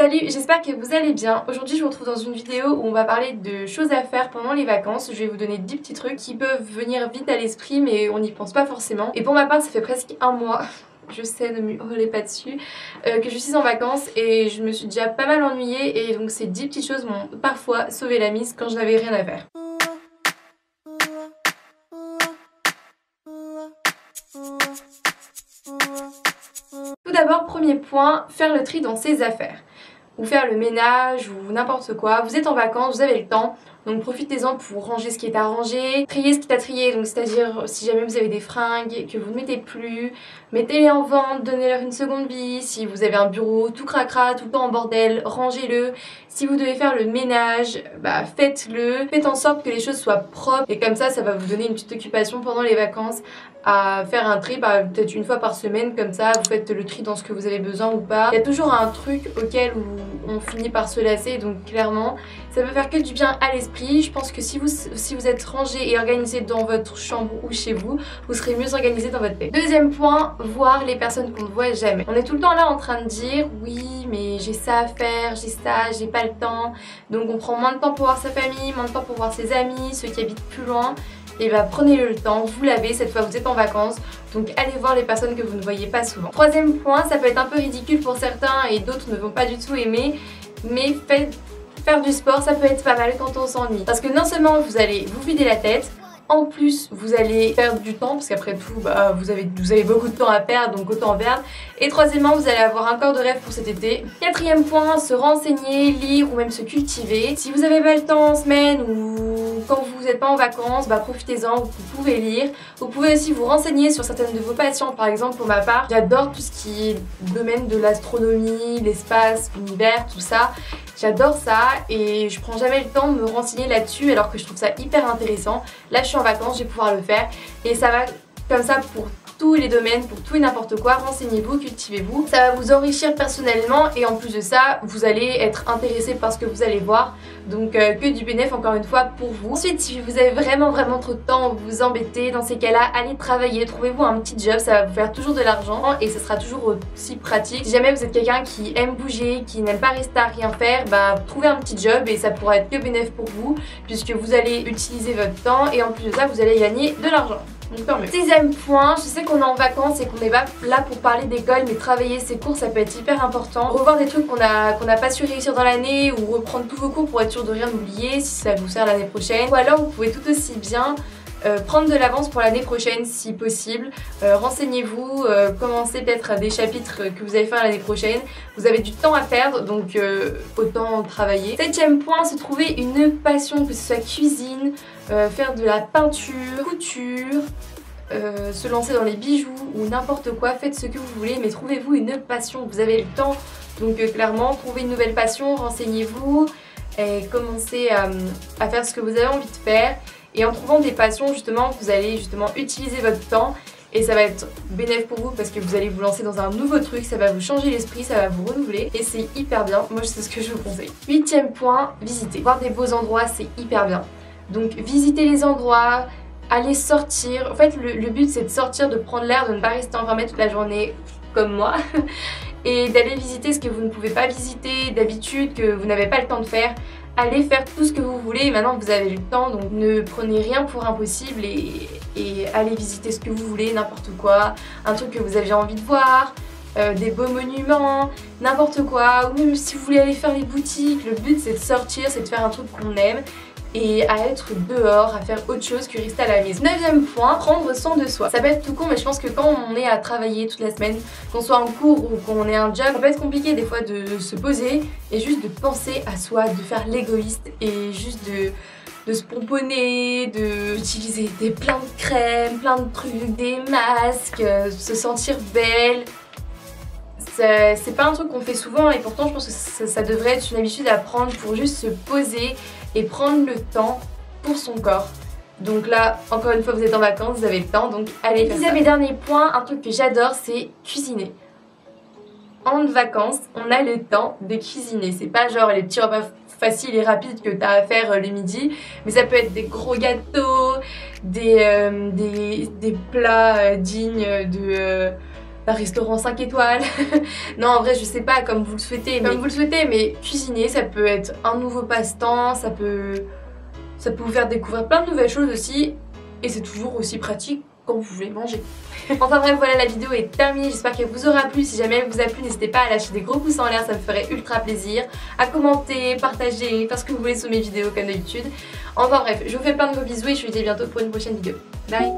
Salut, j'espère que vous allez bien. Aujourd'hui je vous retrouve dans une vidéo où on va parler de choses à faire pendant les vacances. Je vais vous donner 10 petits trucs qui peuvent venir vite à l'esprit mais on n'y pense pas forcément. Et pour ma part ça fait presque un mois, je sais, ne me hurlez pas dessus, que je suis en vacances et je me suis déjà pas mal ennuyée et donc ces 10 petites choses m'ont parfois sauvé la mise quand je n'avais rien à faire. Tout d'abord, premier point, faire le tri dans ses affaires. Ou faire le ménage ou n'importe quoi. Vous êtes en vacances, vous avez le temps, donc profitez-en pour ranger ce qui est à ranger, trier ce qui est à trier, donc c'est-à-dire si jamais vous avez des fringues que vous ne mettez plus, mettez-les en vente, donnez-leur une seconde vie. Si vous avez un bureau tout cracra, tout le temps en bordel, rangez-le. Si vous devez faire le ménage, faites-le. Faites en sorte que les choses soient propres et comme ça va vous donner une petite occupation pendant les vacances à faire un tri, peut-être une fois par semaine, comme ça vous faites le tri dans ce que vous avez besoin ou pas. Il y a toujours un truc auquel on finit par se lasser, donc clairement ça peut faire que du bien à l'esprit. Je pense que si vous êtes rangé et organisé dans votre chambre ou chez vous, vous serez mieux organisé dans votre tête. Deuxième point, voir les personnes qu'on ne voit jamais. On est tout le temps là en train de dire oui mais j'ai ça à faire, j'ai ça, j'ai pas le temps, donc on prend moins de temps pour voir sa famille, moins de temps pour voir ses amis, ceux qui habitent plus loin. Et prenez le temps, vous l'avez, cette fois vous êtes en vacances, donc allez voir les personnes que vous ne voyez pas souvent. Troisième point, ça peut être un peu ridicule pour certains et d'autres ne vont pas du tout aimer, mais faire du sport ça peut être pas mal quand on s'ennuie. Parce que non seulement vous allez vous vider la tête, en plus vous allez perdre du temps parce qu'après tout vous avez beaucoup de temps à perdre, donc autant en perdre. Et troisièmement, vous allez avoir un corps de rêve pour cet été. Quatrième point, se renseigner, lire ou même se cultiver. Si vous avez pas le temps en semaine ou quand vous n'êtes pas en vacances, profitez-en, vous pouvez lire. Vous pouvez aussi vous renseigner sur certaines de vos passions. Par exemple, pour ma part, j'adore tout ce qui est domaine de l'astronomie, l'espace, l'univers, tout ça. J'adore ça et je prends jamais le temps de me renseigner là-dessus alors que je trouve ça hyper intéressant. Là je suis en vacances, je vais pouvoir le faire et ça va comme ça pour tous les domaines, pour tout et n'importe quoi. Renseignez-vous, cultivez-vous, ça va vous enrichir personnellement et en plus de ça vous allez être intéressé par ce que vous allez voir, donc que du bénéfice encore une fois pour vous. Ensuite, si vous avez vraiment trop de temps, vous vous embêtez, dans ces cas-là allez travailler, trouvez-vous un petit job, ça va vous faire toujours de l'argent et ce sera toujours aussi pratique. Si jamais vous êtes quelqu'un qui aime bouger, qui n'aime pas rester à rien faire, trouvez un petit job et ça pourra être que bénéfice pour vous puisque vous allez utiliser votre temps et en plus de ça vous allez gagner de l'argent. Donc tant mieux. Sixième point, je sais qu'on est en vacances et qu'on n'est pas là pour parler d'école, mais travailler ses cours ça peut être hyper important. Revoir des trucs qu'on n'a pas su réussir dans l'année ou reprendre tous vos cours pour être sûr de rien oublier si ça vous sert l'année prochaine. Ou alors vous pouvez tout aussi bien prendre de l'avance pour l'année prochaine si possible. Renseignez-vous, commencez peut-être des chapitres que vous allez faire l'année prochaine. Vous avez du temps à perdre donc autant travailler. Septième point, se trouver une passion, que ce soit cuisine, faire de la peinture, couture, se lancer dans les bijoux ou n'importe quoi. Faites ce que vous voulez mais trouvez-vous une passion, vous avez le temps donc clairement trouvez une nouvelle passion, renseignez-vous et commencez à faire ce que vous avez envie de faire. Et en trouvant des passions justement, vous allez justement utiliser votre temps et ça va être bénéfique pour vous parce que vous allez vous lancer dans un nouveau truc, ça va vous changer l'esprit, ça va vous renouveler et c'est hyper bien. Moi c'est ce que je vous conseille. Huitième point, visiter. Voir des beaux endroits c'est hyper bien. Donc visitez les endroits, allez sortir. En fait le but c'est de sortir, de prendre l'air, de ne pas rester enfermé toute la journée comme moi et d'aller visiter ce que vous ne pouvez pas visiter d'habitude, que vous n'avez pas le temps de faire. Allez faire tout ce que vous voulez et maintenant vous avez le temps, donc ne prenez rien pour impossible et allez visiter ce que vous voulez, n'importe quoi, un truc que vous avez envie de voir, des beaux monuments, n'importe quoi, ou même si vous voulez aller faire les boutiques, le but c'est de sortir, c'est de faire un truc qu'on aime et à être dehors, à faire autre chose que rester à la maison. Neuvième point, prendre soin de soi. Ça peut être tout con mais je pense que quand on est à travailler toute la semaine, qu'on soit en cours ou qu'on ait un job, ça peut être compliqué des fois de se poser et juste de penser à soi, de faire l'égoïste et juste de se pomponner, d'utiliser plein de crèmes, plein de trucs, des masques, se sentir belle. C'est pas un truc qu'on fait souvent et pourtant je pense que ça devrait être une habitude à prendre pour juste se poser et prendre le temps pour son corps. Donc là, encore une fois, vous êtes en vacances, vous avez le temps, donc allez faire ça. Dixième et dernier point, un truc que j'adore, c'est cuisiner. En vacances, on a le temps de cuisiner. C'est pas genre les petits repas faciles et rapides que t'as à faire le midi, mais ça peut être des gros gâteaux, des plats dignes restaurant 5 étoiles. Non, en vrai, je sais pas, comme vous le souhaitez. Mais cuisiner, ça peut être un nouveau passe-temps, ça peut vous faire découvrir plein de nouvelles choses aussi. Et c'est toujours aussi pratique quand vous voulez manger. Enfin bref, voilà, la vidéo est terminée, j'espère qu'elle vous aura plu. Si jamais elle vous a plu, n'hésitez pas à lâcher des gros pouces en l'air, ça me ferait ultra plaisir. À commenter, partager, faire ce que vous voulez sous mes vidéos comme d'habitude. Enfin bref, je vous fais plein de gros bisous et je vous dis à bientôt pour une prochaine vidéo. Bye.